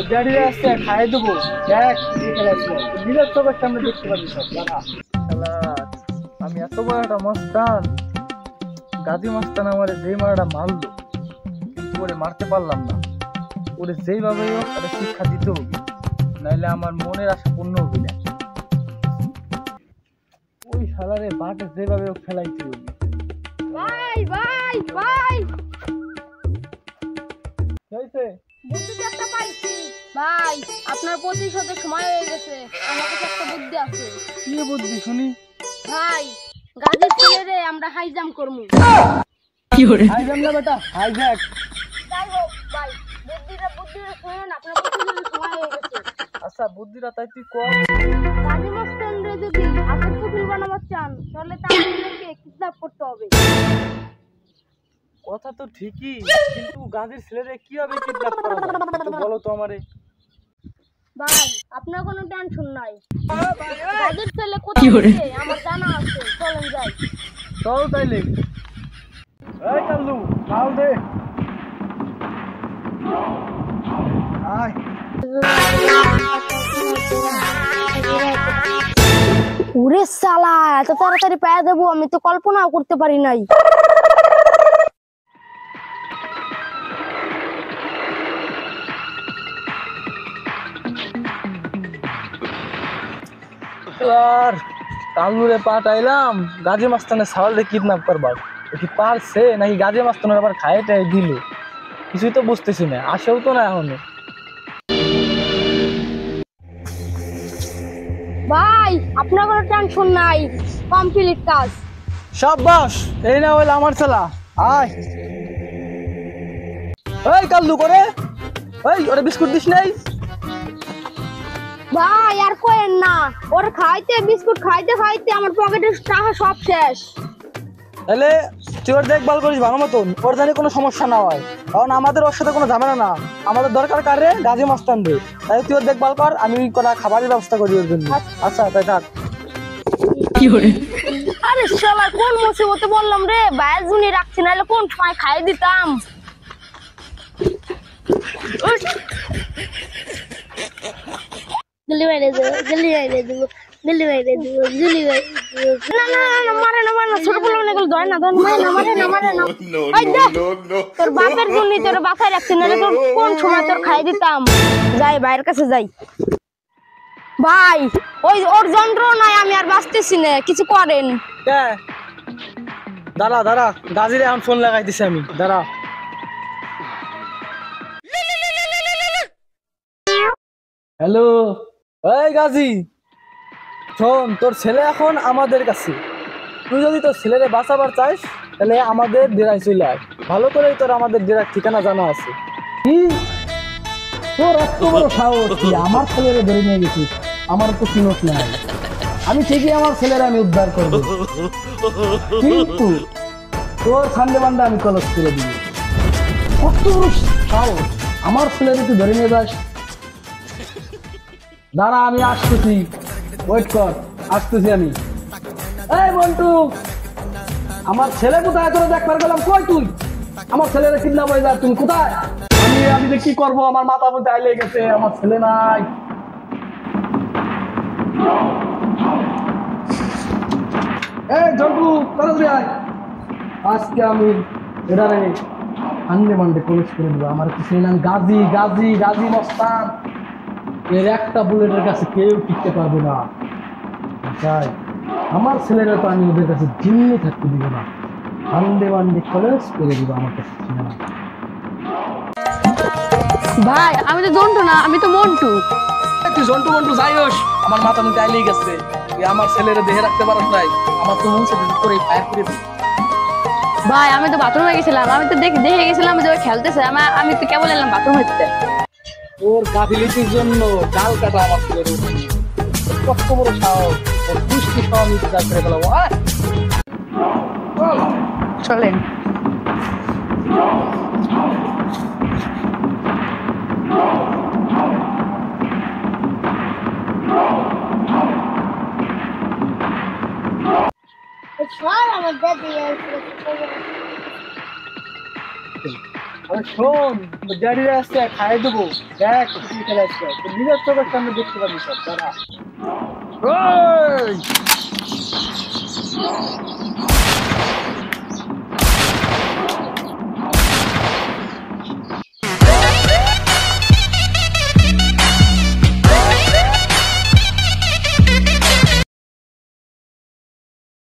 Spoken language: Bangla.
ড্যাডি আসছে খাই দেবো দেখ বিরাট তো আমরা দেখতে পাচ্ছি সব দাদা আমি এত বড় একটা মস্তান গাজী মস্তান আমার যেই মারাটা মারলো কিন্তু ওরে মারতে পারলাম না ওরে যেইভাবে হোক একটা শিক্ষা দিতে হবে নাহলে আমার মনের আশা পূর্ণ হবে না ওই শালারে বাটে যেভাবে হোক ফেলাইতে হবে ভাই ভাই ভাই হয়েছে বুদ্ধি একটা পাইছি ভাই আপনার প্রতিশোধের সময় হয়ে গেছে আমার কাছে একটা বুদ্ধি আছে কি বুদ্ধি শুনি ভাই গাজী ছেলেরে আমরা হাইজাম করমু কি করে হাইজাম না বেটা হাইজ্যাক যাই হোক ভাই বুদ্ধিটা শুনুন আপনার প্রতিশোধের সময় হয়ে গেছে আচ্ছা বুদ্ধিটা তাই তুই কর গাজী মস্তানরে যদি হাতের পুতুল বানাবার চান তাহলে তাদেরকে কিডন্যাপ করতে হবে কথা তো ঠিকই কিন্তু গাজীর ছেলেরে কিভাবে কিডন্যাপ করা যায় একটু বলো তো আমারে ভাই আপনার কোনো টেনশন নাই গাজীর ছেলে কোথায় আছে আমার জানা আছে চলেন যাই চল তাইলে এই কাল্লু চাল দে আয় ওরে শালা এত তাড়াতাড়ি পায়ে দেবো আমি তো কল্পনাও করতে পারি নাই আর কাল্লুরে পাঠাইলাম গাজী মাস্তানের সাওয়ালে কিডন্যাপ করবার কি পারছে নাকি গাজী মাস্তানের আবার খাইটাই দিল কিছুই তো বুঝতেছি না আসেও তো না এখনো ভাই আপনার কোনো টেনশন নাই কমপ্লিট কাজ সাব্বাস এই না হইলো আমার ছেলা আয় এই কাল্লু করে এই ওরে বিস্কুট দিস নাই ভাই আর কোয়েন না ওর খাইতে বিস্কুট খাইতে খাইতে আমার পকেটের টাকা সব শেষ তাহলে তুই ওর দেখভাল করিস ভালো মতন ওর জানি কোনো সমস্যা না হয় কারণ আমাদের ওর সাথে কোনো ঝামেলা না আমাদের দরকার কার রে গাজী মাস্তান রে তাই তুই ওর দেখভাল কর আমি কটা খাবারের ব্যবস্থা করি ওর জন্য আচ্ছা তাই থাক কি করে আরে শালা কোন মুসিবতে বললাম রে বাইরে জুনি রাখছি নাহলে কোন সময় খাই দিতাম গলি বাইরে দেবো গলি বাইরে দেবো গলি বাইরে দেবো গলি বাইরে না না না মারে না মারে না ছোট বলে মনে করলো ধরে না ধরে মারে না তোর বাপের জন্য তোর বাসায় রাখছি না তোর কোন সময় তোর খাই দিতাম যাই বাইরের কাছে যাই ভাই ওই ওর যন্ত্রণায় আমি আর বাঁচতেছি না কিছু করেন দাঁড়া দাঁড়া গাজীরে এখন ফোন লাগাই দিছি আমি দাঁড়া হ্যালো এই গাজী শোন তোর ছেলে এখন আমাদের কাছে তুই যদি তোর ছেলেরে বাঁচাবার চাস তাহলে আমাদের ডেরায় চলে আয় ভালো করেই তোর আমাদের ডেরার ঠিকানা জানা আছে কি তোর এত বড় সাহস কি আমার ছেলেরে ধরে নিয়ে গেছিস আমার তো চিনোস নাই আমি ঠিকই আমার ছেলেরা আমি উদ্ধার করবো কিন্তু তোর সান্ডে বান্ডা আমি কলস করে দিব কত বড় সাহস আমার ছেলেরে তুই ধরে নিয়ে যাস দাঁড়া আমি আসতেছি ওয়েট কর আসতেছি আমি এই বন্টু আমার ছেলে কোথায় তোরা দেখবার গেলাম কই তুই আমার ছেলেরা কিডন্যাপ হয়ে যায় তুমি কোথায় আমি যে কি করবো আমার মাথা মধ্যে আইলে গেছে আমার ছেলে নাই এই জন্টু তাড়াতাড়ি আয় আজকে আমি এটারে আন্ডে মান্ডে কলেজ করে দেবো আমার কিছু নাম গাজী গাজী গাজী মস্তান এর একটা বুলেটের কাছে কেউ টিকতে পারবে না তাই আমার ছেলেরা তো আমি ওদের কাছে জিম্মি থাকতে দিব না আন্ডে মান্ডে কলেজ করে দিব আমার কাছে ভাই আমি তো জন্টু না আমি তো মন্টু তুই জন্টু মন্টু যাই হোস আমার মাথা মুখে আইলেই গেছে আমার ছেলেরা দেহে রাখতে পারস নাই আমার তো মন সেটা করে ফায়ার করে দিই ভাই আমি তো বাথরুমে গেছিলাম আমি তো দেখে গেছিলাম যে ও খেলতেছে আমি তো কেবল এলাম বাথরুম হইতে ওর গাফিলতির জন্য ডাল কাটা আমার ছেলের কত বড় সাহস ওর দুষ্টি সহ আমি উদ্ধার করে ফেলাবো চলেন আমার দাদি আর শোন, তোর ড্যাডিরা আসছে, খাইয়ে দেবো। দেখ কি খেলা আসছে, তোর নিজের চোখের সামনে দেখতে পাবি সব। দাঁড়া। এই!